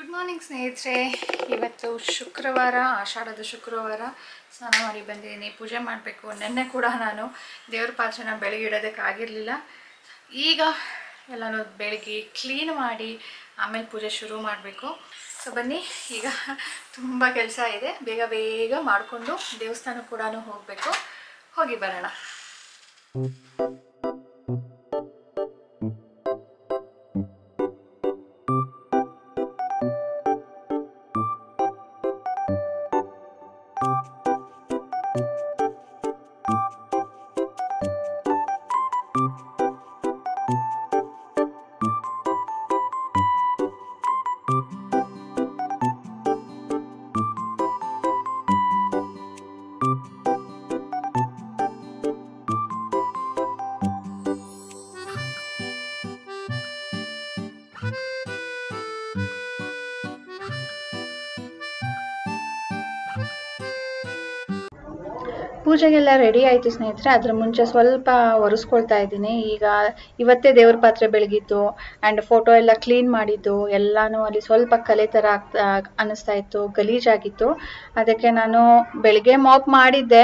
Good morning ಸ್ನೇಹಿತರೆ. ಇವತ್ತು ಶುಕ್ರವಾರ, ಆಷಾಢದ ಶುಕ್ರವಾರ. ಸ್ನಾನ ಮಾಡಿ ಬಂದಿದ್ದೀನಿ, ಪೂಜೆ ಮಾಡಬೇಕು. ನೆನ್ನೆ ಕೂಡ ನಾನು ದೇವ್ರ ಪಾತ್ರೆನ ಬೆಳಗ್ಗೆ ಇಡೋದಕ್ಕಾಗಿರಲಿಲ್ಲ. ಈಗ ಎಲ್ಲನೂ ಬೆಳಗ್ಗೆ ಕ್ಲೀನ್ ಮಾಡಿ ಆಮೇಲೆ ಪೂಜೆ ಶುರು ಮಾಡಬೇಕು. ಸೊ ಬನ್ನಿ, ಈಗ ತುಂಬ ಕೆಲಸ ಇದೆ, ಬೇಗ ಬೇಗ ಮಾಡಿಕೊಂಡು ದೇವಸ್ಥಾನಕ್ಕೆ ಕೂಡ ಹೋಗಬೇಕು. ಹೋಗಿ ಬರೋಣ. ಪೂಜೆಗೆಲ್ಲ ರೆಡಿ ಆಯಿತು ಸ್ನೇಹಿತರೆ. ಅದರ ಮುಂಚೆ ಸ್ವಲ್ಪ ಒರೆಸ್ಕೊಳ್ತಾ ಇದ್ದೀನಿ. ಈಗ ಇವತ್ತೇ ದೇವ್ರ ಪಾತ್ರೆ ಬೆಳಗಿತ್ತು ಆ್ಯಂಡ್ ಫೋಟೋ ಎಲ್ಲ ಕ್ಲೀನ್ ಮಾಡಿದ್ದು ಎಲ್ಲನೂ ಅಲ್ಲಿ ಸ್ವಲ್ಪ ಕಲೆ ಥರ ಅನ್ನಿಸ್ತಾ ಇತ್ತು, ಗಲೀಜಾಗಿತ್ತು. ಅದಕ್ಕೆ ನಾನು ಬೆಳಿಗ್ಗೆ ಮಾಪ್ ಮಾಡಿದ್ದೆ,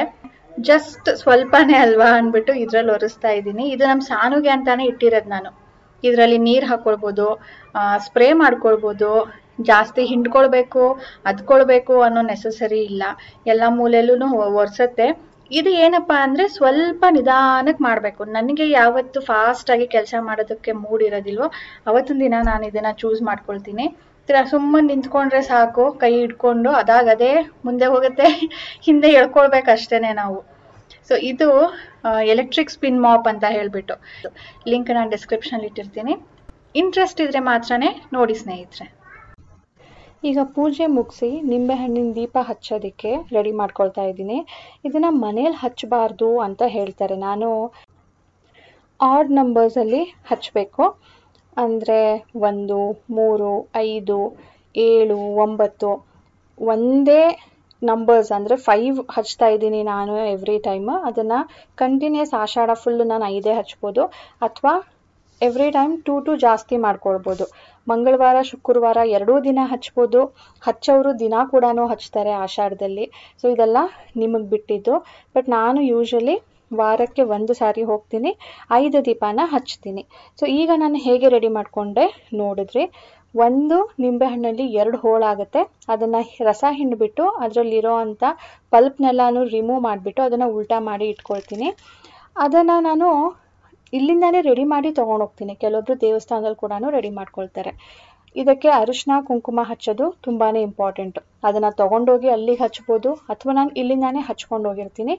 ಜಸ್ಟ್ ಸ್ವಲ್ಪನೇ ಅಲ್ವಾ ಅಂದ್ಬಿಟ್ಟು ಇದರಲ್ಲಿ ಒರೆಸ್ತಾ ಇದ್ದೀನಿ. ಇದು ನಮ್ಮ ಸಾನುಗೆ ಅಂತಾನೆ ಇಟ್ಟಿರೋದು ನಾನು. ಇದರಲ್ಲಿ ನೀರು ಹಾಕ್ಕೊಳ್ಬೋದು, ಸ್ಪ್ರೇ ಮಾಡ್ಕೊಳ್ಬೋದು. ಜಾಸ್ತಿ ಹಿಂಡ್ಕೊಳ್ಬೇಕು, ಅದ್ಕೊಳ್ಬೇಕು ಅನ್ನೋ ನೆಸಸರಿ ಇಲ್ಲ. ಎಲ್ಲ ಮೂಲೆಯಲ್ಲೂ ಒರೆಸುತ್ತೆ. ಇದು ಏನಪ್ಪ ಅಂದರೆ ಸ್ವಲ್ಪ ನಿಧಾನಕ್ಕೆ ಮಾಡಬೇಕು. ನನಗೆ ಯಾವತ್ತು ಫಾಸ್ಟಾಗಿ ಕೆಲಸ ಮಾಡೋದಕ್ಕೆ ಮೂಡ್ ಇರೋದಿಲ್ವೋ ಅವತ್ತಿನ ದಿನ ನಾನು ಇದನ್ನು ಚೂಸ್ ಮಾಡ್ಕೊಳ್ತೀನಿ. ಸುಮ್ಮನೆ ನಿಂತ್ಕೊಂಡ್ರೆ ಸಾಕು, ಕೈ ಹಿಡ್ಕೊಂಡು ಅದೇ ಮುಂದೆ ಹೋಗುತ್ತೆ, ಹಿಂದೆ ಎಳ್ಕೊಳ್ಬೇಕಷ್ಟೇ ನಾವು. ಸೊ ಇದು ಎಲೆಕ್ಟ್ರಿಕ್ ಸ್ಪಿನ್ ಮಾಪ್ ಅಂತ ಹೇಳಿಬಿಟ್ಟು, ಲಿಂಕ್ ನಾನು ಡಿಸ್ಕ್ರಿಪ್ಷನಲ್ಲಿ ಇಟ್ಟಿರ್ತೀನಿ. ಇಂಟ್ರೆಸ್ಟ್ ಇದ್ರೆ ಮಾತ್ರನೇ ನೋಡಿ ಸ್ನೇಹಿತರೆ. ಈಗ ಪೂಜೆ ಮುಗಿಸಿ ನಿಂಬೆಹಣ್ಣಿನ ದೀಪ ಹಚ್ಚೋದಕ್ಕೆ ರೆಡಿ ಮಾಡ್ಕೊಳ್ತಾ ಇದ್ದೀನಿ. ಇದನ್ನು ಮನೇಲಿ ಹಚ್ಚಬಾರ್ದು ಅಂತ ಹೇಳ್ತಾರೆ. ನಾನು ಆಡ್ ನಂಬರ್ಸಲ್ಲಿ ಹಚ್ಚಬೇಕು. ಅಂದರೆ 1, 3, 5, 7, 9 ಒಂದೇ ನಂಬರ್ಸ್ ಅಂದರೆ 5 ಹಚ್ತಾ ಇದ್ದೀನಿ ನಾನು ಎವ್ರಿ ಟೈಮ್. ಅದನ್ನು ಕಂಟಿನ್ಯೂಸ್ ಆಷಾಢ ಫುಲ್ಲು ನಾನು 5 ಹಚ್ಬೋದು, ಅಥವಾ ಎವ್ರಿ ಟೈಮ್ 2 ಜಾಸ್ತಿ ಮಾಡ್ಕೊಳ್ಬೋದು. ಮಂಗಳವಾರ ಶುಕ್ರವಾರ 2 ದಿನ ಹಚ್ಬೋದು. ಹಚ್ಚೋರು ದಿನ ಕೂಡ ಹಚ್ತಾರೆ ಆಷಾಢದಲ್ಲಿ. ಸೊ ಇದೆಲ್ಲ ನಿಮಗೆ ಬಿಟ್ಟಿದ್ದು. ಬಟ್ ನಾನು ಯೂಶ್ವಲಿ ವಾರಕ್ಕೆ 1 ಸಾರಿ ಹೋಗ್ತೀನಿ, 5 ದೀಪನ ಹಚ್ತೀನಿ. ಸೊ ಈಗ ನಾನು ಹೇಗೆ ರೆಡಿ ಮಾಡಿಕೊಂಡೆ ನೋಡಿದ್ರಿ. 1 ನಿಂಬೆಹಣ್ಣಲ್ಲಿ 2 ಹೋಳಾಗುತ್ತೆ. ಅದನ್ನು ರಸ ಹಿಂಡ್ಬಿಟ್ಟು ಅದರಲ್ಲಿರೋ ಅಂಥ ಪಲ್ಪ್ನೆಲ್ಲನೂ ರಿಮೂವ್ ಮಾಡಿಬಿಟ್ಟು ಅದನ್ನು ಉಲ್ಟಾ ಮಾಡಿ ಇಟ್ಕೊಳ್ತೀನಿ. ಅದನ್ನು ನಾನು ಇಲ್ಲಿಂದಾನೇ ರೆಡಿ ಮಾಡಿ ತೊಗೊಂಡೋಗ್ತೀನಿ. ಕೆಲವೊಬ್ರು ದೇವಸ್ಥಾನದಲ್ಲಿ ಕೂಡ ರೆಡಿ ಮಾಡ್ಕೊಳ್ತಾರೆ. ಇದಕ್ಕೆ ಅರಿಶಿನ ಕುಂಕುಮ ಹಚ್ಚೋದು ತುಂಬಾ ಇಂಪಾರ್ಟೆಂಟು. ಅದನ್ನು ತೊಗೊಂಡೋಗಿ ಅಲ್ಲಿಗೆ ಹಚ್ಬೋದು, ಅಥವಾ ನಾನು ಇಲ್ಲಿಂದಾನೇ ಹಚ್ಕೊಂಡು ಹೋಗಿರ್ತೀನಿ.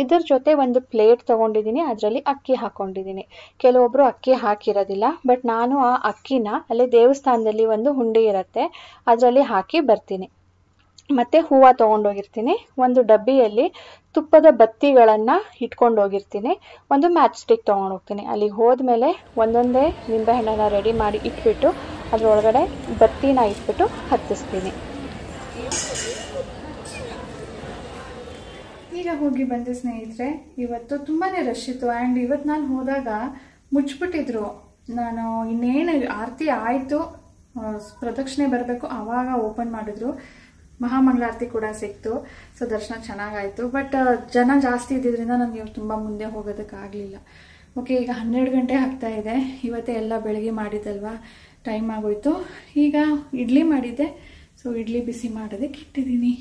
ಇದ್ರ ಜೊತೆ ಒಂದು ಪ್ಲೇಟ್ ತೊಗೊಂಡಿದ್ದೀನಿ, ಅದರಲ್ಲಿ ಅಕ್ಕಿ ಹಾಕ್ಕೊಂಡಿದ್ದೀನಿ. ಕೆಲವೊಬ್ಬರು ಅಕ್ಕಿ ಹಾಕಿರೋದಿಲ್ಲ, ಬಟ್ ನಾನು ಆ ಅಕ್ಕಿನ ಅಲ್ಲಿ ದೇವಸ್ಥಾನದಲ್ಲಿ ಒಂದು ಹುಂಡಿ ಇರುತ್ತೆ, ಅದರಲ್ಲಿ ಹಾಕಿ ಬರ್ತೀನಿ. ಮತ್ತು ಹೂವು ತೊಗೊಂಡೋಗಿರ್ತೀನಿ. ಒಂದು ಡಬ್ಬಿಯಲ್ಲಿ ತುಪ್ಪದ ಬತ್ತಿಗಳನ್ನು ಇಟ್ಕೊಂಡು ಹೋಗಿರ್ತೀನಿ. ಒಂದು ಮ್ಯಾಚ್ ಸ್ಟಿಕ್ ತೊಗೊಂಡೋಗ್ತೀನಿ. ಅಲ್ಲಿಗೆ ಹೋದ್ಮೇಲೆ ಒಂದೊಂದೇ ನಿಂಬೆಹಣ್ಣನ್ನು ರೆಡಿ ಮಾಡಿ ಇಟ್ಬಿಟ್ಟು ಅದರೊಳಗಡೆ ಬತ್ತಿನ ಇಟ್ಬಿಟ್ಟು ಹತ್ತಿಸ್ತೀನಿ. ಈಗ ಹೋಗಿ ಬಂದೆ ಸ್ನೇಹಿತರೆ. ಇವತ್ತು ತುಂಬಾ ರಶ್ ಇತ್ತು. ಆ್ಯಂಡ್ ಇವತ್ತು ನಾನು ಹೋದಾಗ ಮುಚ್ಚಿಬಿಟ್ಟಿದ್ರು. ನಾನು ಇನ್ನೇನು ಆರತಿ ಆಯಿತು, ಪ್ರದಕ್ಷಿಣೆ ಬರಬೇಕು, ಆವಾಗ ಓಪನ್ ಮಾಡಿದ್ರು. ಮಹಾಮಂಗಳಾರತಿ ಕೂಡ ಸಿಕ್ತು. ಸೊ ದರ್ಶನ ಚೆನ್ನಾಗಾಯಿತು. ಬಟ್ ಜನ ಜಾಸ್ತಿ ಇದ್ದಿದ್ದರಿಂದ ನನಗೆ ತುಂಬ ಮುಂದೆ ಹೋಗೋದಕ್ಕಾಗಲಿಲ್ಲ. ಓಕೆ, ಈಗ 12 ಗಂಟೆ ಆಗ್ತಾ ಇದೆ. ಇವತ್ತೇ ಎಲ್ಲ ಬೆಳಗ್ಗೆ ಮಾಡಿದ್ದಲ್ವಾ, ಟೈಮ್ ಆಗೋಯ್ತು. ಈಗ ಇಡ್ಲಿ ಮಾಡಿದ್ದೆ, ಸೊ ಇಡ್ಲಿ ಬಿಸಿ ಮಾಡೋದಕ್ಕೆ ಇಟ್ಟಿದ್ದೀನಿ.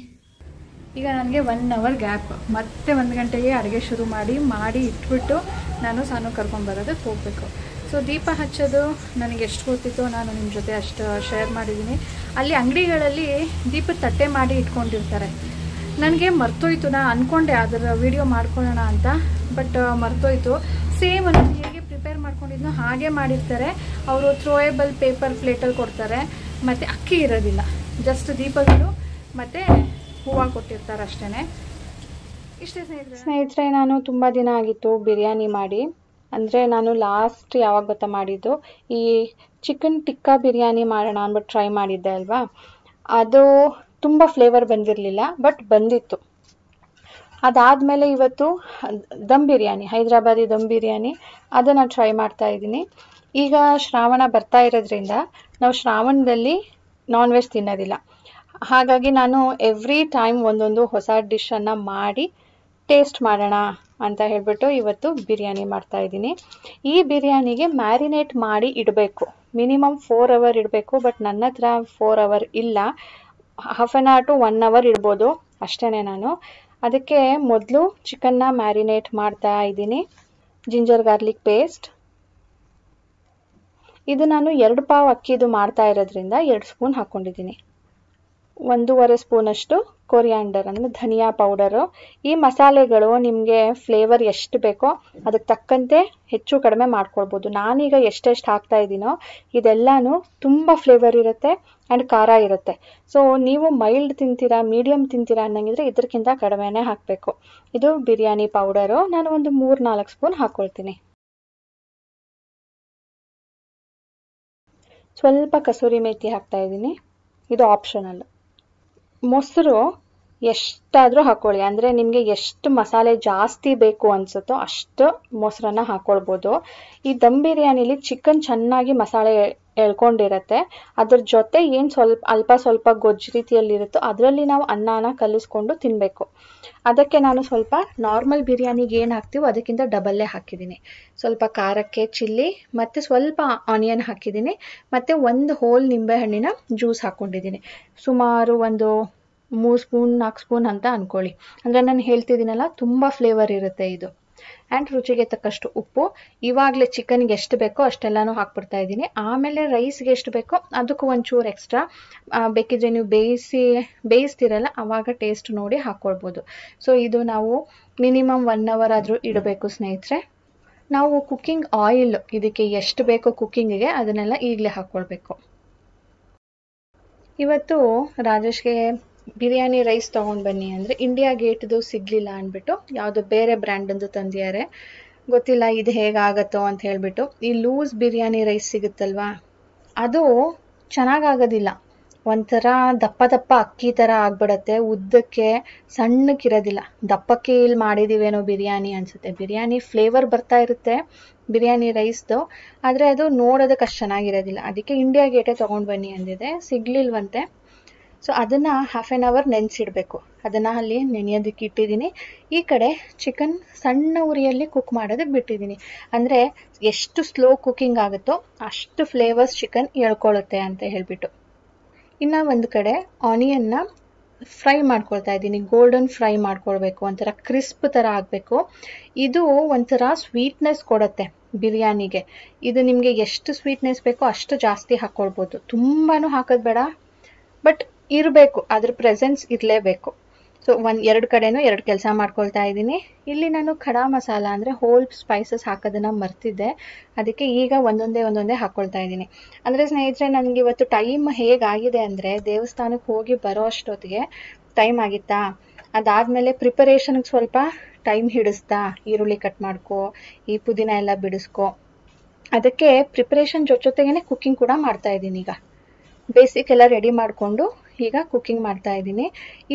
ಈಗ ನನಗೆ 1 ಅವರ್ ಗ್ಯಾಪ್, ಮತ್ತೆ 1 ಗಂಟೆಗೆ ಅಡುಗೆ ಶುರು ಮಾಡಿ ಇಟ್ಬಿಟ್ಟು ನಾನು ಸಾನು ಕರ್ಕೊಂಬರೋದಕ್ಕೆ ಹೋಗಬೇಕು. ಸೊ ದೀಪ ಹಚ್ಚೋದು ನನಗೆ ಎಷ್ಟು ಗೊತ್ತಿತ್ತು ನಾನು ನಿಮ್ಮ ಜೊತೆ ಅಷ್ಟು ಶೇರ್ ಮಾಡಿದ್ದೀನಿ. ಅಲ್ಲಿ ಅಂಗಡಿಗಳಲ್ಲಿ ದೀಪದ ತಟ್ಟೆ ಮಾಡಿ ಇಟ್ಕೊಂಡಿರ್ತಾರೆ. ನನಗೆ ಮರ್ತೋಯ್ತು. ನಾನು ಅಂದ್ಕೊಂಡೆ ಅದರ ವಿಡಿಯೋ ಮಾಡ್ಕೊಳ್ಳೋಣ ಅಂತ, ಬಟ್ ಮರ್ತೋಯ್ತು. ಸೇಮ್ ನಾನು ಹೇಗೆ ಪ್ರಿಪೇರ್ ಮಾಡ್ಕೊಂಡಿದ್ನೋ ಹಾಗೆ ಮಾಡಿರ್ತಾರೆ. ಅವರು ಥ್ರೋಯೇಬಲ್ ಪೇಪರ್ ಪ್ಲೇಟಲ್ಲಿ ಕೊಡ್ತಾರೆ, ಮತ್ತು ಅಕ್ಕಿ ಇರೋದಿಲ್ಲ, ಜಸ್ಟ್ ದೀಪಗಳು ಮತ್ತು ಹೂವು ಕೊಟ್ಟಿರ್ತಾರೆ ಅಷ್ಟೇ. ಇಷ್ಟೇ ಸ್ನೇಹಿತರೆ. ನಾನು ತುಂಬ ದಿನ ಆಗಿತ್ತು ಬಿರಿಯಾನಿ ಮಾಡಿ. ಅಂದರೆ ನಾನು ಲಾಸ್ಟ್ ಯಾವಾಗ ಗೊತ್ತಾ ಮಾಡಿದ್ದು, ಈ ಚಿಕನ್ ಟಿಕ್ಕಾ ಬಿರಿಯಾನಿ ಮಾಡೋಣ ಅಂದ್ಬಿಟ್ಟು ಟ್ರೈ ಮಾಡಿದ್ದೆ ಅಲ್ವಾ. ಅದು ತುಂಬ ಫ್ಲೇವರ್ ಬಂದಿರಲಿಲ್ಲ, ಬಟ್ ಬಂದಿತ್ತು. ಅದಾದಮೇಲೆ ಇವತ್ತು ದಮ್ ಬಿರಿಯಾನಿ, ಹೈದರಾಬಾದಿ ದಮ್ ಬಿರಿಯಾನಿ, ಅದನ್ನು ಟ್ರೈ ಮಾಡ್ತಾ ಇದ್ದೀನಿ. ಈಗ ಶ್ರಾವಣ ಬರ್ತಾ ಇರೋದ್ರಿಂದ ನಾವು ಶ್ರಾವಣದಲ್ಲಿ ನಾನ್ ವೆಜ್ ತಿನ್ನೋದಿಲ್ಲ. ಹಾಗಾಗಿ ನಾನು ಎವ್ರಿ ಟೈಮ್ ಒಂದೊಂದು ಹೊಸ ಡಿಶನ್ನು ಮಾಡಿ ಟೇಸ್ಟ್ ಮಾಡೋಣ ಅಂತ ಹೇಳ್ಬಿಟ್ಟು ಇವತ್ತು ಬಿರಿಯಾನಿ ಮಾಡ್ತಾ ಇದ್ದೀನಿ. ಈ ಬಿರಿಯಾನಿಗೆ ಮ್ಯಾರಿನೇಟ್ ಮಾಡಿ ಇಡಬೇಕು, ಮಿನಿಮಮ್ 4 hour ಇಡಬೇಕು. ಬಟ್ ನನ್ನ ಹತ್ರ 4 hour ಇಲ್ಲ, half an hour to 1 hour ಇಡ್ಬೋದು ಅಷ್ಟೇ. ನಾನು ಅದಕ್ಕೆ ಮೊದಲು ಚಿಕನ್ನ ಮ್ಯಾರಿನೇಟ್ ಮಾಡ್ತಾ ಇದ್ದೀನಿ. ಜಿಂಜರ್ ಗಾರ್ಲಿಕ್ ಪೇಸ್ಟ್, ಇದು ನಾನು 2 ಪಾವ್ ಅಕ್ಕಿದು ಮಾಡ್ತಾ ಇರೋದ್ರಿಂದ 2 ಸ್ಪೂನ್ ಹಾಕ್ಕೊಂಡಿದ್ದೀನಿ. 1.5 ಸ್ಪೂನ್ ಅಷ್ಟು ಕೊರಿಯಾಂಡರ್ ಅಂದರೆ ಧನಿಯಾ ಪೌಡರು. ಈ ಮಸಾಲೆಗಳು ನಿಮಗೆ ಫ್ಲೇವರ್ ಎಷ್ಟು ಬೇಕೋ ಅದಕ್ಕೆ ತಕ್ಕಂತೆ ಹೆಚ್ಚು ಕಡಿಮೆ ಮಾಡ್ಕೊಳ್ಬೋದು. ನಾನೀಗ ಎಷ್ಟೆಷ್ಟು ಹಾಕ್ತಾ ಇದ್ದೀನೋ ಇದೆಲ್ಲನೂ ತುಂಬ ಫ್ಲೇವರ್ ಇರುತ್ತೆ ಆ್ಯಂಡ್ ಖಾರ ಇರುತ್ತೆ. ಸೊ ನೀವು ಮೈಲ್ಡ್ ತಿಂತೀರಾ, ಮೀಡಿಯಮ್ ತಿಂತೀರಾ ಅನ್ನಂಗಿದ್ರೆ ಇದಕ್ಕಿಂತ ಕಡಿಮೆನೇ ಹಾಕಬೇಕು. ಇದು ಬಿರಿಯಾನಿ ಪೌಡರು, ನಾನು ಒಂದು 3-4 ಸ್ಪೂನ್ ಹಾಕ್ಕೊಳ್ತೀನಿ. ಸ್ವಲ್ಪ ಕಸೂರಿ ಮೇಥಿ ಹಾಕ್ತಾ ಇದ್ದೀನಿ, ಇದು ಆಪ್ಷನಲ್. ಮೊಸರು ಎಷ್ಟಾದರೂ ಹಾಕ್ಕೊಳ್ಳಿ, ಅಂದರೆ ನಿಮಗೆ ಎಷ್ಟು ಮಸಾಲೆ ಜಾಸ್ತಿ ಬೇಕು ಅನಿಸುತ್ತೋ ಅಷ್ಟು ಮೊಸರನ್ನು ಹಾಕ್ಕೊಳ್ಬೋದು. ಈ ದಮ್ ಬಿರಿಯಾನಿಲಿ ಚಿಕನ್ ಚೆನ್ನಾಗಿ ಮಸಾಲೆ ಎಳ್ಕೊಂಡಿರುತ್ತೆ, ಅದ್ರ ಜೊತೆ ಏನು ಅಲ್ಪ ಸ್ವಲ್ಪ ಗೊಜ್ಜು ರೀತಿಯಲ್ಲಿರುತ್ತೋ ಅದರಲ್ಲಿ ನಾವು ಅನ್ನನ ಕಲಿಸ್ಕೊಂಡು ತಿನ್ನಬೇಕು. ಅದಕ್ಕೆ ನಾನು ಸ್ವಲ್ಪ ನಾರ್ಮಲ್ ಬಿರಿಯಾನಿಗೆ ಏನು ಹಾಕ್ತೀವೋ ಅದಕ್ಕಿಂತ ಡಬಲ್ಲೇ ಹಾಕಿದ್ದೀನಿ. ಸ್ವಲ್ಪ ಖಾರಕ್ಕೆ ಚಿಲ್ಲಿ ಮತ್ತು ಸ್ವಲ್ಪ ಆನಿಯನ್ ಹಾಕಿದ್ದೀನಿ, ಮತ್ತು 1 ಹೋಲ್ ನಿಂಬೆಹಣ್ಣಿನ ಜ್ಯೂಸ್ ಹಾಕ್ಕೊಂಡಿದ್ದೀನಿ. ಸುಮಾರು ಒಂದು 3 ಸ್ಪೂನ್ 4 ಸ್ಪೂನ್ ಅಂತ ಅಂದ್ಕೊಳ್ಳಿ. ಅಂದರೆ ನಾನು ಹೇಳ್ತಿದ್ದೀನಲ್ಲ, ತುಂಬ ಫ್ಲೇವರ್ ಇರುತ್ತೆ ಇದು. ಆ್ಯಂಡ್ ರುಚಿಗೆ ತಕ್ಕಷ್ಟು ಉಪ್ಪು. ಇವಾಗಲೇ ಚಿಕನ್ಗೆ ಎಷ್ಟು ಬೇಕೋ ಅಷ್ಟೆಲ್ಲನೂ ಹಾಕ್ಬಿಡ್ತಾ ಇದ್ದೀನಿ. ಆಮೇಲೆ ರೈಸ್ಗೆ ಎಷ್ಟು ಬೇಕೋ ಅದಕ್ಕೂ ಒಂಚೂರು ಎಕ್ಸ್ಟ್ರಾ ಬೇಕಿದ್ರೆ ನೀವು ಬೇಯಿಸ್ತಿರಲ್ಲ ಆವಾಗ ಟೇಸ್ಟ್ ನೋಡಿ ಹಾಕ್ಕೊಳ್ಬೋದು. ಸೊ ಇದು ನಾವು ಮಿನಿಮಮ್ 1 hour ಆದರೂ ಇಡಬೇಕು ಸ್ನೇಹಿತರೆ. ನಾವು ಕುಕ್ಕಿಂಗ್ ಆಯಿಲ್ ಇದಕ್ಕೆ ಎಷ್ಟು ಬೇಕೋ ಕುಕ್ಕಿಂಗಿಗೆ ಅದನ್ನೆಲ್ಲ ಈಗಲೇ ಹಾಕ್ಕೊಳ್ಬೇಕು. ಇವತ್ತು ರಾಜೇಶ್ಗೆ ಬಿರಿಯಾನಿ ರೈಸ್ ತೊಗೊಂಡು ಬನ್ನಿ ಅಂದರೆ ಇಂಡಿಯಾ ಗೇಟ್ದು ಸಿಗಲಿಲ್ಲ ಅಂದ್ಬಿಟ್ಟು ಯಾವುದೋ ಬೇರೆ ಬ್ರ್ಯಾಂಡಂದು ತಂದಿದ್ದಾರೆ. ಗೊತ್ತಿಲ್ಲ ಇದು ಹೇಗಾಗತ್ತೋ ಅಂತ ಹೇಳಿಬಿಟ್ಟು. ಈ ಲೂಸ್ ಬಿರಿಯಾನಿ ರೈಸ್ ಸಿಗುತ್ತಲ್ವಾ, ಅದು ಚೆನ್ನಾಗಾಗೋದಿಲ್ಲ. ಒಂಥರ ದಪ್ಪ ದಪ್ಪ ಅಕ್ಕಿ ಥರ ಆಗ್ಬಿಡತ್ತೆ, ಉದ್ದಕ್ಕೆ ಸಣ್ಣಕ್ಕಿರೋದಿಲ್ಲ. ದಪ್ಪಕ್ಕೆ ಇಲ್ಲಿ ಮಾಡಿದ್ದೀವೇನೋ ಬಿರಿಯಾನಿ ಅನಿಸುತ್ತೆ. ಬಿರಿಯಾನಿ ಫ್ಲೇವರ್ ಬರ್ತಾ ಇರುತ್ತೆ ಬಿರಿಯಾನಿ ರೈಸ್ದು, ಆದರೆ ಅದು ನೋಡೋದಕ್ಕೆ ಅಷ್ಟು ಚೆನ್ನಾಗಿರೋದಿಲ್ಲ. ಅದಕ್ಕೆ ಇಂಡಿಯಾ ಗೇಟೇ ತೊಗೊಂಡು ಬನ್ನಿ ಅಂದಿದೆ, ಸಿಗಲಿಲ್ವಂತೆ. ಸೊ ಅದನ್ನು ಹಾಫ್ ಆನ್ ಅವರ್ ನೆನೆಸಿಡಬೇಕು. ಅದನ್ನು ಅಲ್ಲಿ ನೆನೆಯೋದಕ್ಕೆ ಇಟ್ಟಿದ್ದೀನಿ. ಈ ಕಡೆ ಚಿಕನ್ ಸಣ್ಣ ಉರಿಯಲ್ಲಿ ಕುಕ್ ಮಾಡೋದಕ್ಕೆ ಬಿಟ್ಟಿದ್ದೀನಿ. ಅಂದರೆ ಎಷ್ಟು ಸ್ಲೋ ಕುಕ್ಕಿಂಗ್ ಆಗುತ್ತೋ ಅಷ್ಟು ಫ್ಲೇವರ್ಸ್ ಚಿಕನ್ ಎಳ್ಕೊಳ್ಳುತ್ತೆ ಅಂತ ಹೇಳಿಬಿಟ್ಟು. ಇನ್ನು ಒಂದು ಕಡೆ ಆನಿಯನ್ನ ಫ್ರೈ ಮಾಡ್ಕೊಳ್ತಾ ಇದ್ದೀನಿ. ಗೋಲ್ಡನ್ ಫ್ರೈ ಮಾಡ್ಕೊಳ್ಬೇಕು, ಒಂಥರ ಕ್ರಿಸ್ಪ್ ಥರ ಆಗಬೇಕು. ಇದು ಒಂಥರ ಸ್ವೀಟ್ನೆಸ್ ಕೊಡುತ್ತೆ ಬಿರಿಯಾನಿಗೆ. ಇದು ನಿಮಗೆ ಎಷ್ಟು ಸ್ವೀಟ್ನೆಸ್ ಬೇಕೋ ಅಷ್ಟು ಜಾಸ್ತಿ ಹಾಕ್ಕೊಳ್ಬೋದು, ತುಂಬಾ ಹಾಕೋದು ಬೇಡ. ಬಟ್ ಇರಬೇಕು, ಅದ್ರ ಪ್ರೆಸೆನ್ಸ್ ಇರಲೇಬೇಕು. ಸೊ 2 ಕಡೆನೂ 2 ಕೆಲಸ ಮಾಡ್ಕೊಳ್ತಾ ಇದ್ದೀನಿ. ಇಲ್ಲಿ ನಾನು ಖಡಾ ಮಸಾಲ ಅಂದರೆ ಹೋಲ್ ಸ್ಪೈಸಸ್ ಹಾಕೋದನ್ನು ಮರ್ತಿದ್ದೆ, ಅದಕ್ಕೆ ಈಗ ಒಂದೊಂದೇ ಹಾಕ್ಕೊಳ್ತಾ ಇದ್ದೀನಿ. ಅಂದರೆ ಸ್ನೇಹಿತರೆ, ನನಗೆ ಇವತ್ತು ಟೈಮ್ ಹೇಗಾಗಿದೆ ಅಂದರೆ ದೇವಸ್ಥಾನಕ್ಕೆ ಹೋಗಿ ಬರೋ ಅಷ್ಟೊತ್ತಿಗೆ ಟೈಮ್ ಆಗಿತ್ತಾ. ಅದಾದಮೇಲೆ ಪ್ರಿಪರೇಷನ್ಗೆ ಸ್ವಲ್ಪ ಟೈಮ್ ಹಿಡಿಸ್ತಾ, ಈರುಳ್ಳಿ ಕಟ್ ಮಾಡ್ಕೊ, ಈ ಪುದೀನ ಎಲ್ಲ ಬಿಡಿಸ್ಕೊ. ಅದಕ್ಕೆ ಪ್ರಿಪರೇಷನ್ ಜೊತೆಗೇ ಕುಕ್ಕಿಂಗ್ ಕೂಡ ಮಾಡ್ತಾ ಇದ್ದೀನಿ. ಈಗ ಬೇಸಿಕ್ ಎಲ್ಲ ರೆಡಿ ಮಾಡಿಕೊಂಡು ಈಗ ಕುಕ್ಕಿಂಗ್ ಮಾಡ್ತಾ ಇದ್ದೀನಿ.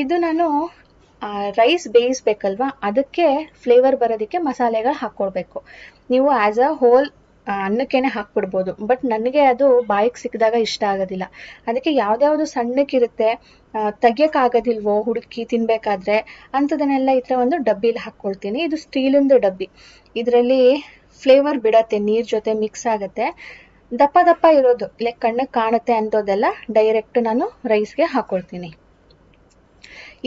ಇದು ನಾನು ರೈಸ್ ಬೇಯಿಸ್ಬೇಕಲ್ವಾ, ಅದಕ್ಕೆ ಫ್ಲೇವರ್ ಬರೋದಕ್ಕೆ ಮಸಾಲೆಗಳು ಹಾಕ್ಕೊಳ್ಬೇಕು. ನೀವು ಆ್ಯಸ್ ಅ ಹೋಲ್ ಅನ್ನಕ್ಕೇನೆ ಹಾಕ್ಬಿಡ್ಬೋದು, ಬಟ್ ನನಗೆ ಅದು ಬಾಯಿಗೆ ಸಿಕ್ಕಿದಾಗ ಇಷ್ಟ ಆಗೋದಿಲ್ಲ. ಅದಕ್ಕೆ ಯಾವ್ದ್ಯಾವುದು ಸಣ್ಣಕ್ಕಿರುತ್ತೆ, ತೆಗಿಯೋಕ್ಕಾಗೋದಿಲ್ವೋ ಹುಡುಕಿ ತಿನ್ನಬೇಕಾದ್ರೆ ಅಂಥದನ್ನೆಲ್ಲ ಈ ಥರ ಒಂದು ಡಬ್ಬಿಲಿ ಹಾಕ್ಕೊಳ್ತೀನಿ. ಇದು ಸ್ಟೀಲಿಂದು ಡಬ್ಬಿ, ಇದರಲ್ಲಿ ಫ್ಲೇವರ್ ಬಿಡತ್ತೆ, ನೀರು ಜೊತೆ ಮಿಕ್ಸ್ ಆಗುತ್ತೆ. ದಪ್ಪ ದಪ್ಪ ಇರೋದು ಲೈಕ್ ಕಣ್ಣಿಗೆ ಕಾಣುತ್ತೆ ಅಂಥದ್ದೆಲ್ಲ ಡೈರೆಕ್ಟ್ ನಾನು ರೈಸ್ಗೆ ಹಾಕ್ಕೊಳ್ತೀನಿ.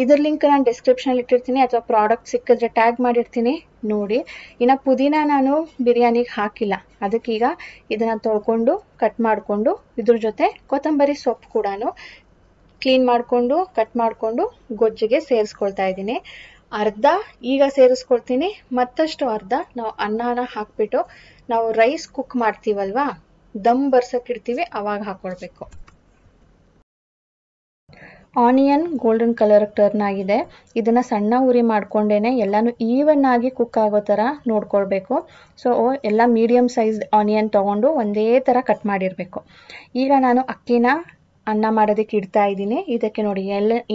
ಇದ್ರ ಲಿಂಕ್ ನಾನು ಡಿಸ್ಕ್ರಿಪ್ಷನಲ್ಲಿ ಇಟ್ಟಿರ್ತೀನಿ, ಅಥವಾ ಪ್ರಾಡಕ್ಟ್ ಸಿಕ್ಕಿದ್ರೆ ಟ್ಯಾಗ್ ಮಾಡಿರ್ತೀನಿ ನೋಡಿ. ಇನ್ನು ಪುದೀನ ನಾನು ಬಿರಿಯಾನಿಗೆ ಹಾಕಿಲ್ಲ, ಅದಕ್ಕೀಗ ಇದನ್ನು ತೊಳ್ಕೊಂಡು ಕಟ್ ಮಾಡಿಕೊಂಡು ಇದ್ರ ಜೊತೆ ಕೊತ್ತಂಬರಿ ಸೊಪ್ಪು ಕೂಡ ಕ್ಲೀನ್ ಮಾಡಿಕೊಂಡು ಕಟ್ ಮಾಡಿಕೊಂಡು ಗೊಜ್ಜಿಗೆ ಸೇರಿಸ್ಕೊಳ್ತಾ ಇದ್ದೀನಿ. ಅರ್ಧ ಈಗ ಸೇರಿಸ್ಕೊಳ್ತೀನಿ, ಮತ್ತಷ್ಟು ಅರ್ಧ ನಾವು ಅನ್ನನ ಹಾಕ್ಬಿಟ್ಟು ನಾವು ರೈಸ್ ಕುಕ್ ಮಾಡ್ತೀವಲ್ವಾ, ದಮ್ ಬರ್ಸಕ್ಕಿಡ್ತೀವಿ ಅವಾಗ ಹಾಕ್ಕೊಳ್ಬೇಕು. ಆನಿಯನ್ ಗೋಲ್ಡನ್ ಕಲರ್ ಟರ್ನ್ ಆಗಿದೆ. ಇದನ್ನು ಸಣ್ಣ ಉರಿ ಮಾಡ್ಕೊಂಡೇನೆ ಎಲ್ಲನೂ ಈವನ್ ಆಗಿ ಕುಕ್ ಆಗೋ ಥರ ನೋಡ್ಕೊಳ್ಬೇಕು. ಸೊ ಎಲ್ಲ ಮೀಡಿಯಮ್ ಸೈಜ್ ಆನಿಯನ್ ತೊಗೊಂಡು ಒಂದೇ ಥರ ಕಟ್ ಮಾಡಿರಬೇಕು. ಈಗ ನಾನು ಅಕ್ಕಿನ ಅನ್ನ ಮಾಡೋದಕ್ಕೆ ಇಡ್ತಾ ಇದ್ದೀನಿ. ಇದಕ್ಕೆ ನೋಡಿ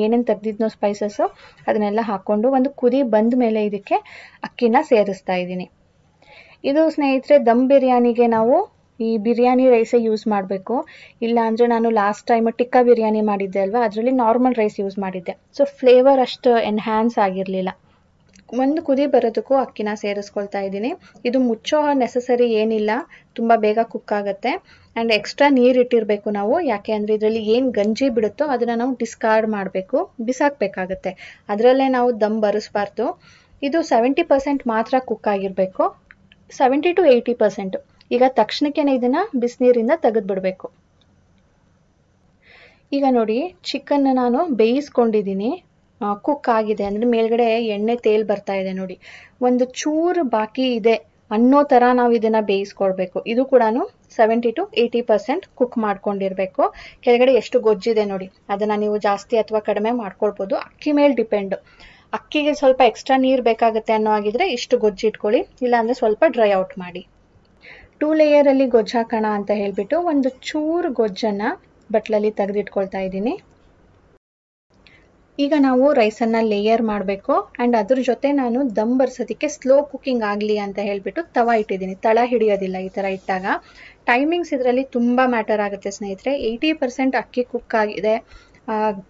ಏನೇನು ತೆಗ್ದಿದ್ನೋ ಸ್ಪೈಸಸ್ಸು ಅದನ್ನೆಲ್ಲ ಹಾಕ್ಕೊಂಡು ಒಂದು ಕುದಿ ಬಂದ ಮೇಲೆ ಇದಕ್ಕೆ ಅಕ್ಕಿನ ಸೇರಿಸ್ತಾ ಇದ್ದೀನಿ. ಇದು ಸ್ನೇಹಿತರೆ ದಮ್ ಬಿರಿಯಾನಿಗೆ ನಾವು ಈ ಬಿರಿಯಾನಿ ರೈಸೇ ಯೂಸ್ ಮಾಡಬೇಕು. ಇಲ್ಲ ಅಂದರೆ ನಾನು ಲಾಸ್ಟ್ ಟೈಮ್ ಟಿಕ್ಕಾ ಬಿರಿಯಾನಿ ಮಾಡಿದ್ದೆ ಅಲ್ವಾ, ಅದರಲ್ಲಿ ನಾರ್ಮಲ್ ರೈಸ್ ಯೂಸ್ ಮಾಡಿದ್ದೆ. ಸೊ ಫ್ಲೇವರ್ ಅಷ್ಟು ಎನ್ಹ್ಯಾನ್ಸ್ ಆಗಿರಲಿಲ್ಲ. ಒಂದು ಕುದಿ ಬರೋದಕ್ಕೂ ಅಕ್ಕಿನ ಸೇರಿಸ್ಕೊಳ್ತಾ ಇದ್ದೀನಿ. ಇದು ಮುಚ್ಚೋ ನೆಸಸರಿ ಏನಿಲ್ಲ, ತುಂಬ ಬೇಗ ಕುಕ್ ಆಗುತ್ತೆ. ಆ್ಯಂಡ್ ಎಕ್ಸ್ಟ್ರಾ ನೀರು ಇಟ್ಟಿರಬೇಕು ನಾವು, ಯಾಕೆ ಅಂದರೆ ಇದರಲ್ಲಿ ಏನು ಗಂಜಿ ಬಿಡುತ್ತೋ ಅದನ್ನು ನಾವು ಡಿಸ್ಕಾರ್ಡ್ ಮಾಡಬೇಕು, ಬಿಸಾಕಬೇಕಾಗತ್ತೆ. ಅದರಲ್ಲೇ ನಾವು ದಮ್ ಬರಿಸ್ಬಾರ್ದು. ಇದು 70% ಮಾತ್ರ ಕುಕ್ ಆಗಿರಬೇಕು, 70 to 80%. ಈಗ ತಕ್ಷಣಕ್ಕೆ ಇದನ್ನು ಬಿಸಿನೀರಿಂದ ತೆಗೆದುಬಿಡಬೇಕು. ಈಗ ನೋಡಿ, ಚಿಕನ್ನ ನಾನು ಬೇಯಿಸ್ಕೊಂಡಿದ್ದೀನಿ, ಕುಕ್ ಆಗಿದೆ. ಅಂದರೆ ಮೇಲ್ಗಡೆ ಎಣ್ಣೆ ತೇಲ್ ಬರ್ತಾ ಇದೆ ನೋಡಿ. ಒಂದು ಚೂರು ಬಾಕಿ ಇದೆ ಅನ್ನೋ ಥರ ನಾವು ಇದನ್ನು ಬೇಯಿಸ್ಕೊಳ್ಬೇಕು. ಇದು ಕೂಡ 70 to 80% ಕುಕ್ ಮಾಡ್ಕೊಂಡಿರಬೇಕು. ಕೆಳಗಡೆ ಎಷ್ಟು ಗೊಜ್ಜಿದೆ ನೋಡಿ, ಅದನ್ನು ನೀವು ಜಾಸ್ತಿ ಅಥವಾ ಕಡಿಮೆ ಮಾಡ್ಕೊಳ್ಬೋದು, ಅಕ್ಕಿ ಮೇಲೆ ಡಿಪೆಂಡು. ಅಕ್ಕಿಗೆ ಸ್ವಲ್ಪ ಎಕ್ಸ್ಟ್ರಾ ನೀರು ಬೇಕಾಗುತ್ತೆ ಅನ್ನೋ ಆಗಿದ್ರೆ ಇಷ್ಟು ಗೊಜ್ಜು ಇಟ್ಕೊಳ್ಳಿ, ಇಲ್ಲಾಂದರೆ ಸ್ವಲ್ಪ ಡ್ರೈ ಔಟ್ ಮಾಡಿ. 2 ಲೇಯರಲ್ಲಿ ಗೊಜ್ಜು ಹಾಕೋಣ ಅಂತ ಹೇಳಿಬಿಟ್ಟು ಒಂದು ಚೂರು ಗೊಜ್ಜನ್ನು ಬಟ್ಲಲ್ಲಿ ತೆಗೆದಿಟ್ಕೊಳ್ತಾ ಇದ್ದೀನಿ. ಈಗ ನಾವು ರೈಸನ್ನು ಲೇಯರ್ ಮಾಡಬೇಕು. ಆ್ಯಂಡ್ ಅದ್ರ ಜೊತೆ ನಾನು ದಮ್ ಬರ್ಸೋದಕ್ಕೆ ಸ್ಲೋ ಕುಕ್ಕಿಂಗ್ ಆಗಲಿ ಅಂತ ಹೇಳಿಬಿಟ್ಟು ತವ ಇಟ್ಟಿದ್ದೀನಿ. ತಳ ಹಿಡಿಯೋದಿಲ್ಲ ಈ ಥರ ಇಟ್ಟಾಗ. ಟೈಮಿಂಗ್ಸ್ ಇದರಲ್ಲಿ ತುಂಬ ಮ್ಯಾಟರ್ ಆಗುತ್ತೆ ಸ್ನೇಹಿತರೆ. 80% ಅಕ್ಕಿ ಕುಕ್ ಆಗಿದೆ,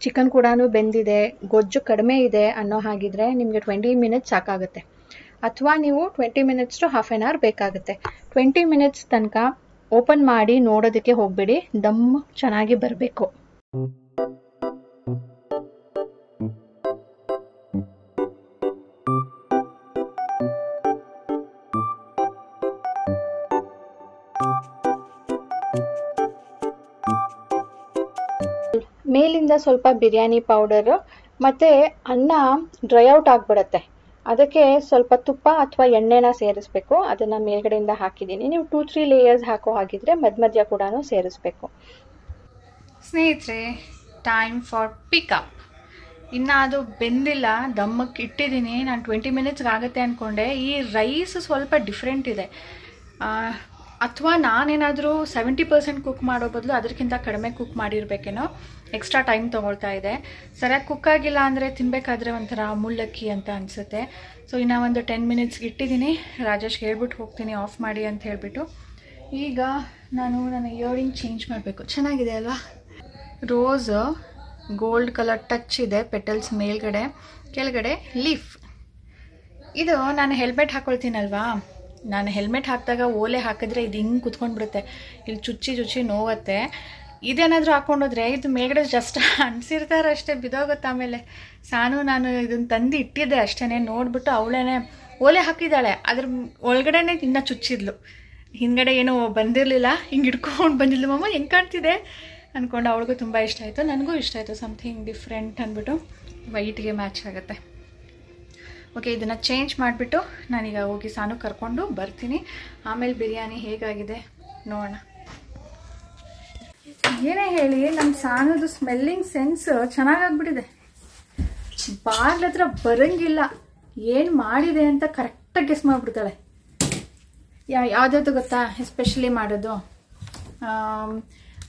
ಚಿಕನ್ ಕೂಡ ಬೆಂದಿದೆ, ಗೊಜ್ಜು ಕಡಿಮೆ ಇದೆ ಅನ್ನೋ ಹಾಗಿದ್ರೆ ನಿಮಗೆ 20 ಮಿನಿಟ್ಸ್ ಸಾಕಾಗುತ್ತೆ. ಅಥವಾ ನೀವು 20 minutes to half an hour ಬೇಕಾಗುತ್ತೆ. 20 ಮಿನಿಟ್ಸ್ ತನಕ ಓಪನ್ ಮಾಡಿ ನೋಡೋದಕ್ಕೆ ಹೋಗಬೇಡಿ, ದಮ್ ಚೆನ್ನಾಗಿ ಬರಬೇಕು. ಮೇಲಿಂದ ಸ್ವಲ್ಪ ಬಿರಿಯಾನಿ ಪೌಡರು ಮತ್ತು ಅನ್ನ ಡ್ರೈ ಔಟ್ ಆಗಿಬಿಡುತ್ತೆ, ಅದಕ್ಕೆ ಸ್ವಲ್ಪ ತುಪ್ಪ ಅಥವಾ ಎಣ್ಣೆನ ಸೇರಿಸ್ಬೇಕು. ಅದನ್ನು ಮೇಲ್ಗಡೆಯಿಂದ ಹಾಕಿದ್ದೀನಿ. ನೀವು 2-3 ಲೇಯರ್ಸ್ ಹಾಕೋ ಹಾಗಿದ್ರೆ ಮಧ್ಯ ಕೂಡ ಸೇರಿಸ್ಬೇಕು. ಸ್ನೇಹಿತರೆ, ಟೈಮ್ ಫಾರ್ ಪಿಕಪ್. ಇನ್ನು ಅದು ಬೆಂದಿಲ್ಲ, ದಮ್ಮಕ್ಕೆ ಇಟ್ಟಿದ್ದೀನಿ. ನಾನು 20 ಮಿನಿಟ್ಸ್ಗೆ ಆಗುತ್ತೆ ಅಂದ್ಕೊಂಡೆ. ಈ ರೈಸ್ ಸ್ವಲ್ಪ ಡಿಫ್ರೆಂಟ್ ಇದೆ. ಅಥವಾ ನಾನೇನಾದರೂ 70% ಕುಕ್ ಮಾಡೋ ಬದಲು ಅದಕ್ಕಿಂತ ಕಡಿಮೆ ಕುಕ್ ಮಾಡಿರಬೇಕೇನೋ, ಎಕ್ಸ್ಟ್ರಾ ಟೈಮ್ ತೊಗೊಳ್ತಾ ಇದೆ. ಸರಿಯಾಗಿ ಕುಕ್ ಆಗಿಲ್ಲ ಅಂದರೆ ತಿನ್ನಬೇಕಾದ್ರೆ ಒಂಥರ ಮುಳ್ಳಕ್ಕಿ ಅಂತ ಅನಿಸುತ್ತೆ. ಸೊ ಇನ್ನು ಒಂದು 10 ಮಿನಿಟ್ಸ್ಗೆ ಇಟ್ಟಿದ್ದೀನಿ. ರಾಜೇಶ್ಗೆ ಹೇಳ್ಬಿಟ್ಟು ಹೋಗ್ತೀನಿ ಆಫ್ ಮಾಡಿ ಅಂತ ಹೇಳಿಬಿಟ್ಟು. ಈಗ ನಾನು ನನ್ನ ಇಯರಿಂಗ್ ಚೇಂಜ್ ಮಾಡಬೇಕು. ಚೆನ್ನಾಗಿದೆ ಅಲ್ವಾ? ರೋಸ್ ಗೋಲ್ಡ್ ಕಲರ್ ಟಚ್ ಇದೆ, ಪೆಟಲ್ಸ್ ಮೇಲ್ಗಡೆ, ಕೆಳಗಡೆ ಲೀಫ್. ಇದು ನಾನು ಹೆಲ್ಮೆಟ್ ಹಾಕ್ಕೊಳ್ತೀನಲ್ವಾ, ನಾನು ಹೆಲ್ಮೆಟ್ ಹಾಕಿದಾಗ ಓಲೆ ಹಾಕಿದ್ರೆ ಇದು ಹಿಂಗೆ ಕುತ್ಕೊಂಡ್ಬಿಡುತ್ತೆ, ಇಲ್ಲಿ ಚುಚ್ಚಿ ನೋವುತ್ತೆ. ಇದೇನಾದರೂ ಹಾಕ್ಕೊಂಡೋದ್ರೆ ಇದು ಮೇಲ್ಗಡೆ ಜಸ್ಟ್ ಅನಿಸಿರ್ತಾರೆ ಅಷ್ಟೇ, ಬಿದೋಗುತ್ತೆ. ಆಮೇಲೆ ನಾನು ಇದನ್ನು ತಂದು ಇಟ್ಟಿದ್ದೆ ಅಷ್ಟೇ, ನೋಡಿಬಿಟ್ಟು ಅವಳೇನೆ ಓಲೆ ಹಾಕಿದ್ದಾಳೆ, ಅದ್ರ ಒಳಗಡೆನೆ ಇನ್ನೂ ಚುಚ್ಚಿದ್ಲು. ಹಿಂದ್ಗಡೆ ಏನೂ ಬಂದಿರಲಿಲ್ಲ, ಹಿಂಗೆ ಇಟ್ಕೊಂಡು ಬಂದಿದ್ಲು. ಮಮ್ಮ ಹೆಂಗೆ ಕಾಣ್ತಿದೆ ಅಂದ್ಕೊಂಡು ಅವಳಿಗೂ ತುಂಬ ಇಷ್ಟ ಆಯಿತು, ನನಗೂ ಇಷ್ಟ ಆಯಿತು. ಸಮಥಿಂಗ್ ಡಿಫ್ರೆಂಟ್ ಅಂದ್ಬಿಟ್ಟು ವೈಟ್ಗೆ ಮ್ಯಾಚ್ ಆಗುತ್ತೆ. ಓಕೆ, ಇದನ್ನು ಚೇಂಜ್ ಮಾಡಿಬಿಟ್ಟು ನಾನೀಗ ಹೋಗಿ ಸಾನು ಕರ್ಕೊಂಡು ಬರ್ತೀನಿ. ಆಮೇಲೆ ಬಿರಿಯಾನಿ ಹೇಗಾಗಿದೆ ನೋಡೋಣ. ಏನೇ ಹೇಳಿ, ನಮ್ಮ ಸಾನದು ಸ್ಮೆಲ್ಲಿಂಗ್ ಸೆನ್ಸ್ ಚೆನ್ನಾಗಾಗ್ಬಿಟ್ಟಿದೆ. ಬಾಗ್ಲ ಹತ್ರ ಬರೋಂಗಿಲ್ಲ, ಏನು ಮಾಡಿದೆ ಅಂತ ಕರೆಕ್ಟಾಗಿ ಗೆಸ್ ಮಾಡಿಬಿಡ್ತಾಳೆ. ಯಾವುದಾದ್ರು ಗೊತ್ತಾ ಎಸ್ಪೆಷಲಿ ಮಾಡೋದು?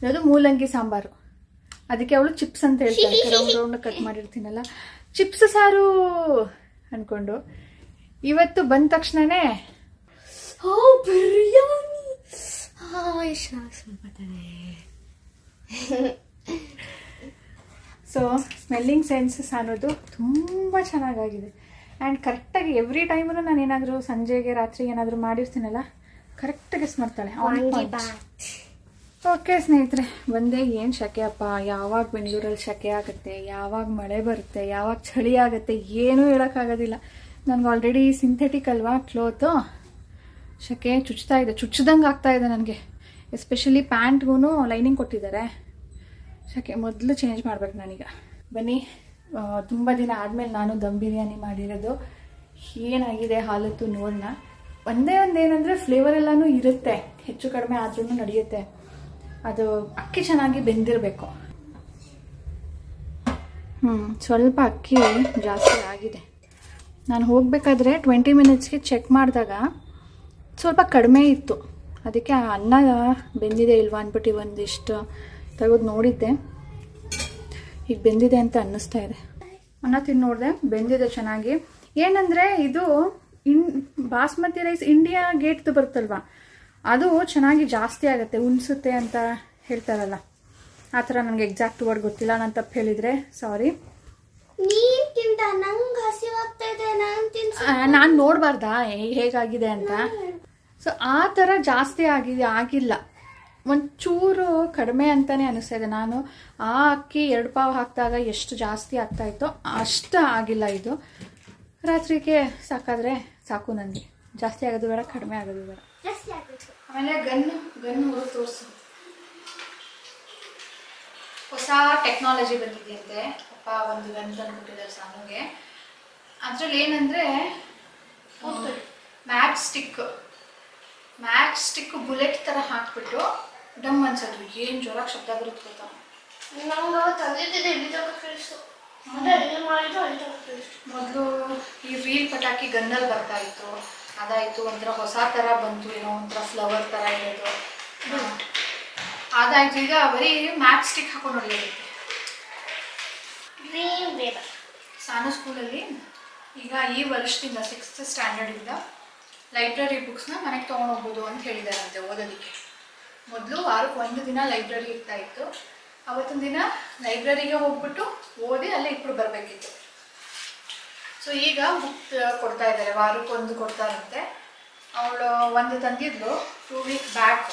ಅದು ಮೂಲಂಗಿ ಸಾಂಬಾರು. ಅದಕ್ಕೆ ಅವಳು ಚಿಪ್ಸ್ ಅಂತ ಹೇಳ್ತಾಳೆ, ರೌಂಡ್ ಕಟ್ ಮಾಡಿರ್ತೀನಲ್ಲ, ಚಿಪ್ಸ್ ಸಾರು ಅಂದ್ಕೊಂಡು. ಇವತ್ತು ಬಂದ ತಕ್ಷಣನೇ ಬಿರಿಯಾನಿ ಸೊ ಸ್ಮೆಲ್ಲಿಂಗ್ ಸೆನ್ಸಸ್ ಅನ್ನೋದು ತುಂಬ ಚೆನ್ನಾಗಾಗಿದೆ. ಆ್ಯಂಡ್ ಕರೆಕ್ಟಾಗಿ ಎವ್ರಿ ಟೈಮು ನಾನು ಏನಾದರೂ ಸಂಜೆಗೆ ರಾತ್ರಿ ಏನಾದರೂ ಮಾಡಿರ್ತೀನಲ್ಲ, ಕರೆಕ್ಟಾಗಿ ಗೆಸ್ ಮಾಡ್ತಾಳೆ. ಓಕೆ ಸ್ನೇಹಿತರೆ, ಒಂದೇ ಏನು ಶೆಕೆ ಅಪ್ಪ. ಯಾವಾಗ ಬೆಂಗಳೂರಲ್ಲಿ ಶೆಕೆ ಆಗುತ್ತೆ, ಯಾವಾಗ ಮಳೆ ಬರುತ್ತೆ, ಯಾವಾಗ ಚಳಿ ಆಗುತ್ತೆ, ಏನೂ ಹೇಳೋಕ್ಕಾಗೋದಿಲ್ಲ. ನನಗೆ ಆಲ್ರೆಡಿ ಸಿಂಥೆಟಿಕ್ ಅಲ್ವಾ ಕ್ಲೋತು, ಶೆಕೆ ಚುಚ್ತಾ ಇದೆ, ಚುಚ್ಚಿದಂಗೆ ಆಗ್ತಾಯಿದೆ ನನಗೆ. ಎಸ್ಪೆಷಲಿ ಪ್ಯಾಂಟ್ಗೂ ಲೈನಿಂಗ್ ಕೊಟ್ಟಿದ್ದಾರೆ. ಶೆಕೆ ಮೊದಲು ಚೇಂಜ್ ಮಾಡ್ಬೇಕು ನಾನೀಗ. ಬನ್ನಿ, ತುಂಬ ದಿನ ಆದಮೇಲೆ ನಾನು ದಮ್ ಬಿರಿಯಾನಿ ಮಾಡಿರೋದು. ಏನಾಗಿದೆ ಹಾಲತ್ತು ನೋಡೋಣ. ಒಂದೇ ಏನಂದರೆ ಫ್ಲೇವರ್ ಎಲ್ಲನೂ ಇರುತ್ತೆ, ಹೆಚ್ಚು ಕಡಿಮೆ ಆದ್ರೂ ನಡೆಯುತ್ತೆ. ಅದು ಅಕ್ಕಿ ಚೆನ್ನಾಗಿ ಬೆಂದಿರಬೇಕು. ಸ್ವಲ್ಪ ಅಕ್ಕಿ ಜಾಸ್ತಿ ಆಗಿದೆ. ನಾನು ಹೋಗಬೇಕಾದ್ರೆ 20 ಮಿನಿಟ್ಸ್ಗೆ ಚೆಕ್ ಮಾಡಿದಾಗ ಸ್ವಲ್ಪ ಕಡಿಮೆ ಇತ್ತು. ಅದಕ್ಕೆ ಆ ಅನ್ನ ಬೆಂದಿದೆ ಇಲ್ವಾ ಅಂದ್ಬಿಟ್ಟು ಒಂದಿಷ್ಟು ತೆಗೆದು ನೋಡಿದ್ದೆ. ಈಗ ಬೆಂದಿದೆ ಅಂತ ಅನ್ನಿಸ್ತಾ ಇದೆ. ಅನ್ನ ತಿಂದು ನೋಡಿದೆ, ಬೆಂದಿದೆ ಚೆನ್ನಾಗಿ. ಏನಂದರೆ ಇದು ಬಾಸ್ಮತಿ ರೈಸ್ ಇಂಡಿಯಾ ಗೇಟ್ದು ಬರುತ್ತಲ್ವ, ಅದು ಚೆನ್ನಾಗಿ ಜಾಸ್ತಿ ಆಗುತ್ತೆ, ಉಣಿಸುತ್ತೆ ಅಂತ ಹೇಳ್ತಾರಲ್ಲ, ಆ ಥರ ನನಗೆ ಎಕ್ಸಾಕ್ಟ್ ವರ್ಡ್ ಗೊತ್ತಿಲ್ಲ. ನಾನು ತಪ್ಪು ಹೇಳಿದರೆ ಸಾರಿ. ನಾನು ನೋಡಬಾರ್ದಾ ಹೇಗಾಗಿದೆ ಅಂತ. ಸೊ ಆ ಥರ ಜಾಸ್ತಿ ಆಗಿಲ್ಲ, ಒಂಚೂರು ಕಡಿಮೆ ಅಂತಲೇ ಅನಿಸ್ತಾ ಇದೆ. ನಾನು ಆ ಅಕ್ಕಿ 2 ಪಾವು ಹಾಕಿದಾಗ ಎಷ್ಟು ಜಾಸ್ತಿ ಆಗ್ತಾಯಿತ್ತೋ ಅಷ್ಟು ಆಗಿಲ್ಲ. ಇದು ರಾತ್ರಿಗೆ ಸಾಕಾದರೆ ಸಾಕು, ನನಗೆ ಜಾಸ್ತಿ ಆಗೋದು ಬೇಡ, ಕಡಿಮೆ ಆಗೋದು ಬೇಡ. ಆಮೇಲೆ ಗನ್ನು ಹುಡುಗ ತೋರಿಸು. ಹೊಸ ಟೆಕ್ನಾಲಜಿ ಬಂದಿದೆಯಂತೆ. ಅಪ್ಪ ಒಂದು ಗನ್ ತಂದುಬಿಟ್ಟಿದ್ದಾರೆ ಸಾನುಗೆ. ಅದರಲ್ಲಿ ಏನಂದರೆ ಮ್ಯಾಚ್ ಸ್ಟಿಕ್ ಬುಲೆಟ್ ಥರ ಹಾಕ್ಬಿಟ್ಟು ಡಮ್ ಅನ್ಸೋದು. ಏನು ಜೋರಾಗಿ ಶಬ್ದ ಬರುತ್ತೆ ಗೊತ್ತಾ? ಮೊದಲು ಈ ರೀಲ್ ಪಟಾಕಿ ಗನ್ನಲ್ಲಿ ಬರ್ತಾ ಇತ್ತು, ಅದಾಯಿತು. ಒಂಥರ ಹೊಸ ಥರ ಬಂತು, ಏನೋ ಒಂಥರ ಫ್ಲವರ್ ಥರ ಇರೋದು ಅದಾಯಿತು. ಈಗ ಬರೀ ಮ್ಯಾಚ್ ಸ್ಟಿಕ್ ಹಾಕೊಂಡು ಹೊಡೆಯೋದೈತೆ. ಸಾನು ಸ್ಕೂಲಲ್ಲಿ ಈಗ ಈ ವರ್ಷದಿಂದ 6th ಸ್ಟ್ಯಾಂಡರ್ಡಿಂದ ಲೈಬ್ರರಿ ಬುಕ್ಸ್ನ ಮನೆಗೆ ತೊಗೊಂಡೋಗ್ಬೋದು ಅಂತ ಹೇಳಿದಾರಂತೆ ಓದೋದಕ್ಕೆ. ಮೊದಲು ವಾರಕ್ಕೆ 1 ದಿನ ಲೈಬ್ರರಿ ಇರ್ತಾ ಇತ್ತು. ಅವತ್ತಿನ ದಿನ ಲೈಬ್ರರಿಗೆ ಹೋಗ್ಬಿಟ್ಟು ಓದಿ ಅಲ್ಲೇ ಇಬ್ಬರು ಬರಬೇಕಿತ್ತು. ಸೊ ಈಗ ಬುಕ್ ಕೊಡ್ತಾ ಇದ್ದಾರೆ, ವಾರಕ್ಕೆ 1 ಕೊಡ್ತಾರಂತೆ. ಅವಳು ಒಂದು ತಂದಿದ್ಲು 2 ವೀಕ್ ಬ್ಯಾಕ್.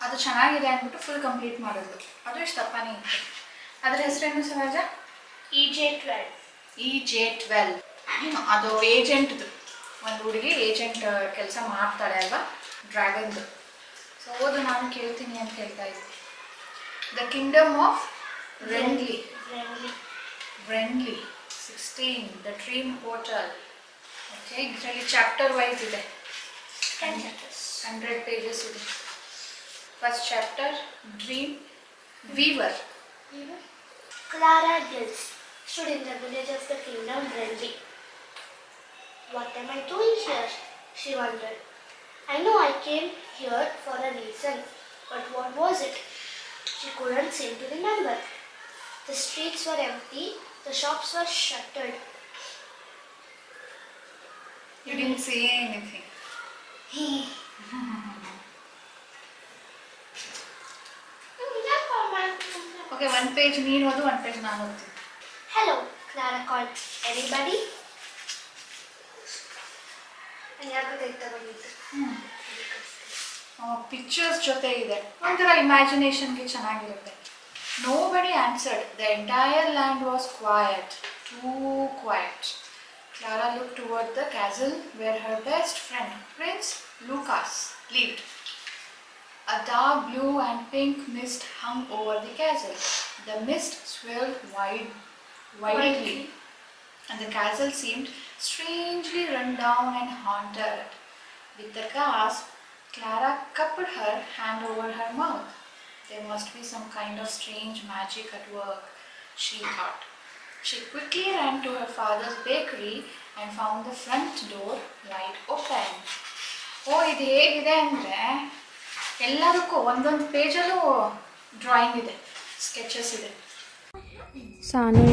ಅದು ಚೆನ್ನಾಗಿದೆ ಅಂದ್ಬಿಟ್ಟು ಫುಲ್ ಕಂಪ್ಲೀಟ್ ಮಾಡಿದ್ಲು. ಅದು ಎಷ್ಟು ತಪ್ಪನೇ ಇತ್ತು. ಅದರ ಹೆಸರೇನು ಸಹಜ? EJ12. ಅದು ಏಜೆಂಟ್ದು, ಒಂದು ಹುಡುಗಿ ಏಜೆಂಟ್ ಕೆಲಸ ಮಾಡ್ತಾಳೆ ಅಲ್ವಾ, ಡ್ರ್ಯಾಗನ್ದು. ಸೊ ಓದು, ನಾನು ಕೇಳ್ತೀನಿ ಅಂತ ಹೇಳ್ತಾ ಇದ್ದೆ. The Kingdom of Wrenly 16, the dream hotel. Okay, ಇದರಲ್ಲಿ ಚಾಪ್ಟರ್ ವೈಸ್ ಇದೆ, 100 pages ಇದೆ. First chapter dream Weaver. Clara Gills stood in the village of the kingdom Wrenly. What am I doing here? She wondered. I know I came here for a reason, but what was it? She couldn't seem to remember. The streets were empty, the shops were shuttered. You didn't say anything. Okay, 1 page ನೀನು ಓದು, 1 page ನಾನು ಓದ್ತೀನಿ. Hello, Clara called. Anybody? Pictures ಜೊತೆ ಇದೆ, ಒಂಥರ ಇಮ್ಯಾಜಿನೇಷನ್ಗೆ ಚೆನ್ನಾಗಿರುತ್ತೆ. Nobody answered. The entire land was quiet, too quiet. Clara looked toward the castle where her best friend, Prince Lucas, lived. A dark blue and pink mist hung over the castle. The mist swirled widely, and the castle seemed strangely run down and haunted. With a gasp, Clara cupped her hand over her mouth. There must be some kind of strange magic at work, she thought. She quickly ran to her father's bakery and found the front door wide open. ಇದು ಹೇಗಿದೆ ಅಂದರೆ ಎಲ್ಲದಕ್ಕೂ ಒಂದೊಂದು ಪೇಜಲ್ಲೂ drawing ಇದೆ, sketches ಇದೆ. ಸಾನು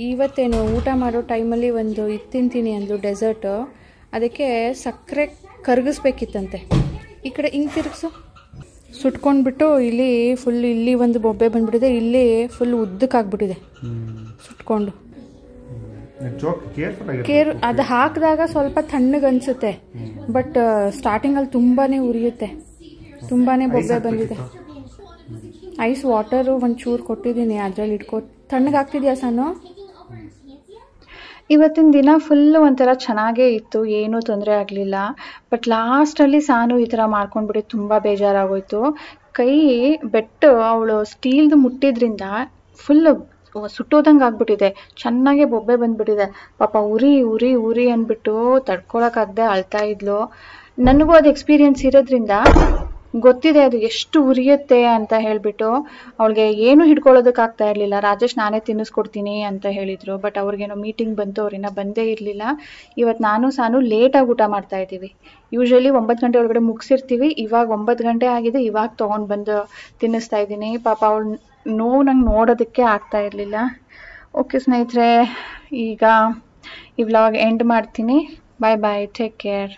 ಇವತ್ತೇನು ಊಟ ಮಾಡೋ ಟೈಮಲ್ಲಿ ಒಂದು ತಿಂತೀನಿ ಅಂದು ಡೆಸರ್ಟು. ಅದಕ್ಕೆ ಸಕ್ಕರೆ ಕರಗಿಸ್ಬೇಕಿತ್ತಂತೆ. ಈ ಕಡೆ ಹಿಂಗೆ ತಿರುಗಿಸು. ಸುಟ್ಕೊಂಡ್ಬಿಟ್ಟು ಇಲ್ಲಿ ಒಂದು ಬೊಬ್ಬೆ ಬಂದ್ಬಿಟ್ಟಿದೆ, ಇಲ್ಲಿ ಫುಲ್ ಉದ್ದಕ್ಕಾಗ್ಬಿಟ್ಟಿದೆ ಸುಟ್ಕೊಂಡು. ಅದು ಹಾಕಿದಾಗ ಸ್ವಲ್ಪ ತಣ್ಣಗೆ ಅನಿಸುತ್ತೆ, ಬಟ್ ಸ್ಟಾರ್ಟಿಂಗಲ್ಲಿ ತುಂಬಾ ಉರಿಯುತ್ತೆ, ತುಂಬಾ ಬೊಬ್ಬೆ ಬಂದಿದೆ. ಐಸ್ ವಾಟರು ಒಂಚೂರು ಕೊಟ್ಟಿದ್ದೀನಿ, ಅದರಲ್ಲಿ ಇಟ್ಕೊ. ತಣ್ಣಗಾಗ್ತಿದ್ಯಾ ಸಾನು? ಇವತ್ತಿನ ದಿನ ಫುಲ್ಲು ಒಂಥರ ಚೆನ್ನಾಗೇ ಇತ್ತು, ಏನೂ ತೊಂದರೆ ಆಗಲಿಲ್ಲ. ಬಟ್ ಲಾಸ್ಟಲ್ಲಿ ಸಾನು ಈ ಥರ ಮಾಡ್ಕೊಂಡ್ಬಿಟ್ಟು ತುಂಬ ಬೇಜಾರಾಗೋಯ್ತು. ಕೈ ಬೆಟ್ಟು ಅವಳು ಸ್ಟೀಲ್ದು ಮುಟ್ಟಿದ್ರಿಂದ ಫುಲ್ ಸುಟ್ಟೋದಂಗೆ ಆಗ್ಬಿಟ್ಟಿದೆ, ಚೆನ್ನಾಗೇ ಬೊಬ್ಬೆ ಬಂದ್ಬಿಟ್ಟಿದೆ. ಪಾಪ ಉರಿ ಅಂದ್ಬಿಟ್ಟು ತಡ್ಕೊಳಕ್ಕಾಗದೆ ಅಳ್ತಾ ಇದ್ಲು. ನನಗೂ ಅದು ಎಕ್ಸ್ಪೀರಿಯನ್ಸ್ ಇರೋದ್ರಿಂದ ಗೊತ್ತಿದೆ ಅದು ಎಷ್ಟು ಉರಿಯುತ್ತೆ ಅಂತ ಹೇಳ್ಬಿಟ್ಟು. ಅವಳಿಗೆ ಏನು ಹಿಡ್ಕೊಳ್ಳೋದಕ್ಕಾಗ್ತಾ ಇರಲಿಲ್ಲ. ರಾಜೇಶ್ ನಾನೇ ತಿನ್ನಿಸ್ಕೊಡ್ತೀನಿ ಅಂತ ಹೇಳಿದರು, ಬಟ್ ಅವ್ರಿಗೇನೋ ಮೀಟಿಂಗ್ ಬಂತು, ಅವ್ರಿನ್ನ ಬಂದೇ ಇರಲಿಲ್ಲ. ಇವತ್ತು ನಾನು ಸಾನು ಲೇಟಾಗಿ ಊಟ ಮಾಡ್ತಾ ಇದ್ದೀವಿ. ಯೂಶ್ವಲಿ 9 ಗಂಟೆ ಒಳಗಡೆ ಮುಗಿಸಿರ್ತೀವಿ, ಇವಾಗ 9 ಗಂಟೆ ಆಗಿದೆ, ಇವಾಗ ತೊಗೊಂಡು ಬಂದು ತಿನ್ನಿಸ್ತಾ ಇದ್ದೀನಿ. ಪಾಪ ಅವಳು ನೋವು ನಂಗೆ ನೋಡೋದಕ್ಕೆ ಆಗ್ತಾ ಇರಲಿಲ್ಲ. ಓಕೆ ಸ್ನೇಹಿತರೆ, ಈಗ ಈ ವ್ಲಾಗ್ ಎಂಡ್ ಮಾಡ್ತೀನಿ. ಬಾಯ್ ಬಾಯ್, ಟೇಕ್ ಕೇರ್.